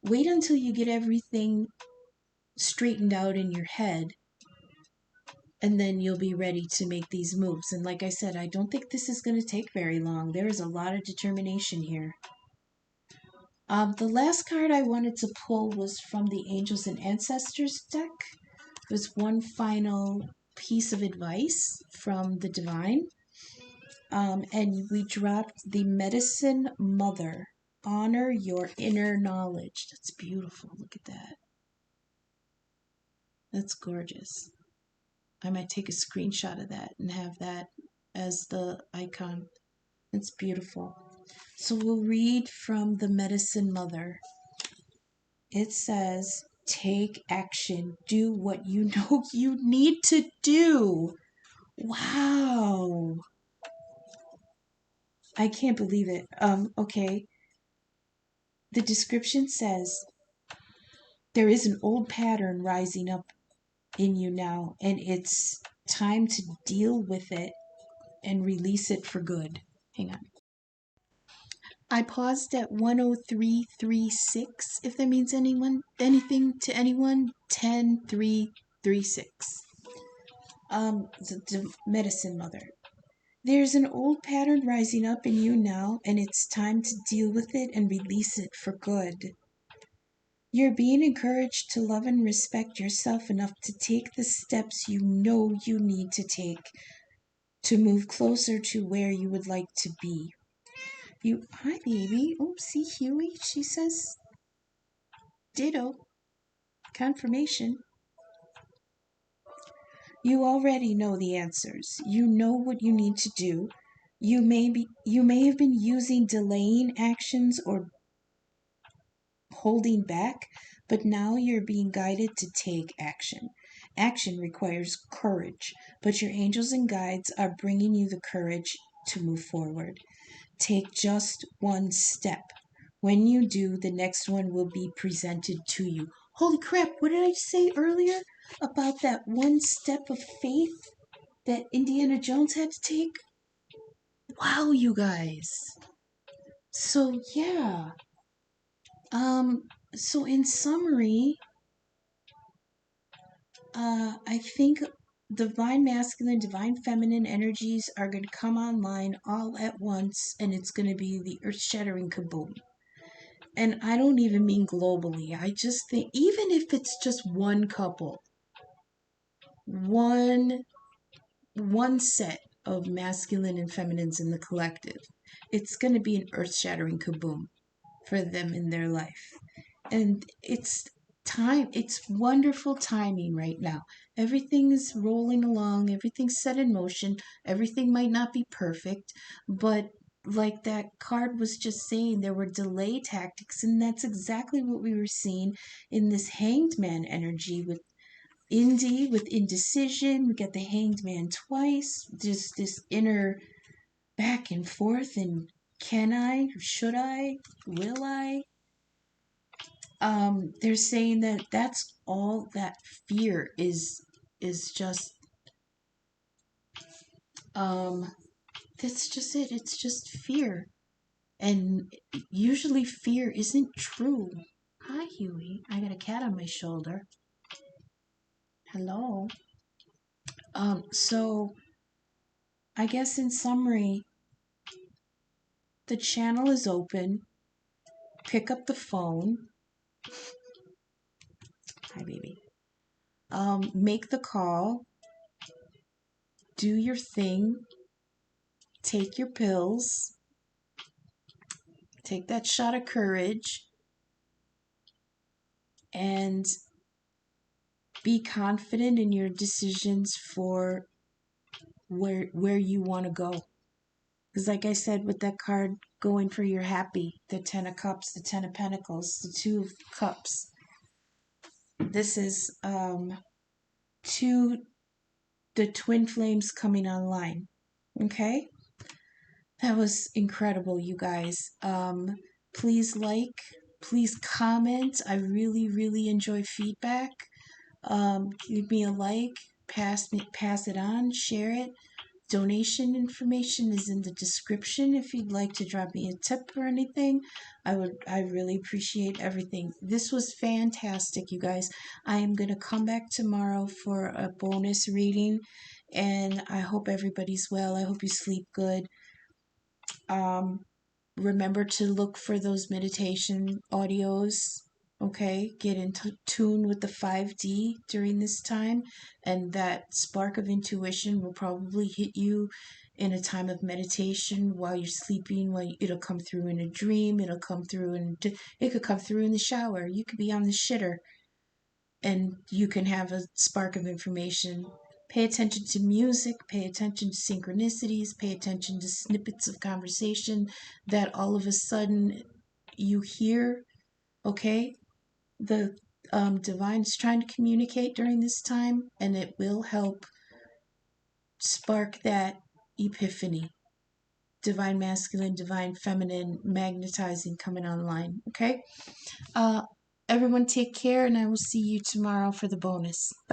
Speaker 1: Wait until you get everything straightened out in your head, and then you'll be ready to make these moves. And like I said, I don't think this is going to take very long. There is a lot of determination here. The last card I wanted to pull was from the Angels and Ancestors deck. It was one final piece of advice from the Divine. And we dropped the Medicine Mother. Honor your inner knowledge. That's beautiful. Look at that. That's gorgeous. I might take a screenshot of that and have that as the icon. It's beautiful. So we'll read from the Medicine Mother. It says, take action. Do what you know you need to do. Wow. I can't believe it. Okay. The description says, there is an old pattern rising up in you now, and it's time to deal with it and release it for good. Hang on. I paused at 10336, if that means anything to anyone. 10336. The Medicine Mother. There's an old pattern rising up in you now, and it's time to deal with it and release it for good. You're being encouraged to love and respect yourself enough to take the steps you know you need to take to move closer to where you would like to be. Hi baby. Oh, see Huey? She says ditto. Confirmation. You already know the answers. You know what you need to do. You may have been using delaying actions or holding back, but now you're being guided to take action. Action requires courage, but your angels and guides are bringing you the courage to move forward. Take just one step. When you do, the next one will be presented to you. Holy crap, what did I say earlier about that one step of faith that Indiana Jones had to take? Wow, you guys. So, yeah. So in summary, I think divine masculine, divine feminine energies are going to come online all at once, and it's going to be the earth shattering kaboom. And I don't even mean globally. I just think, even if it's just one couple, one one set of masculine and feminines in the collective, it's going to be an earth shattering kaboom for them in their life. And it's wonderful timing right now. Everything is rolling along, everything's set in motion, everything might not be perfect, but like that card was just saying, there were delay tactics, and that's exactly what we were seeing in this hanged man energy with Indy, with indecision. We got the hanged man twice, just this inner back and forth, and can I, should I, will I? They're saying that that's all that fear is just um that's just it. It's just fear. And usually fear isn't true. Hi, Huey. I got a cat on my shoulder. Hello. So I guess in summary, the channel is open. Pick up the phone. Hi, baby. Make the call. Do your thing. Take your pills. Take that shot of courage. And be confident in your decisions for where you want to go. Because like I said, with that card going for your happy, the 10 of cups, the 10 of pentacles, the 2 of cups, this is the twin flames coming online. Okay, that was incredible, you guys. Please please comment. I really enjoy feedback. Give me a like, pass it on, share it. Donation information is in the description if you'd like to drop me a tip or anything. I really appreciate everything. This was fantastic, you guys. I am going to come back tomorrow for a bonus reading, and I hope everybody's well. I hope you sleep good. Remember to look for those meditation audios. Okay, get in tune with the 5D during this time, and that spark of intuition will probably hit you in a time of meditation while you're sleeping. It'll come through in a dream, it'll come through, and it could come through in the shower. You could be on the shitter and you can have a spark of information. Pay attention to music, pay attention to synchronicities, pay attention to snippets of conversation that all of a sudden you hear. Okay, the divine's trying to communicate during this time, and it will help spark that epiphany. Divine masculine, divine feminine, magnetizing coming online. Okay, everyone take care, and I will see you tomorrow for the bonus. Bye.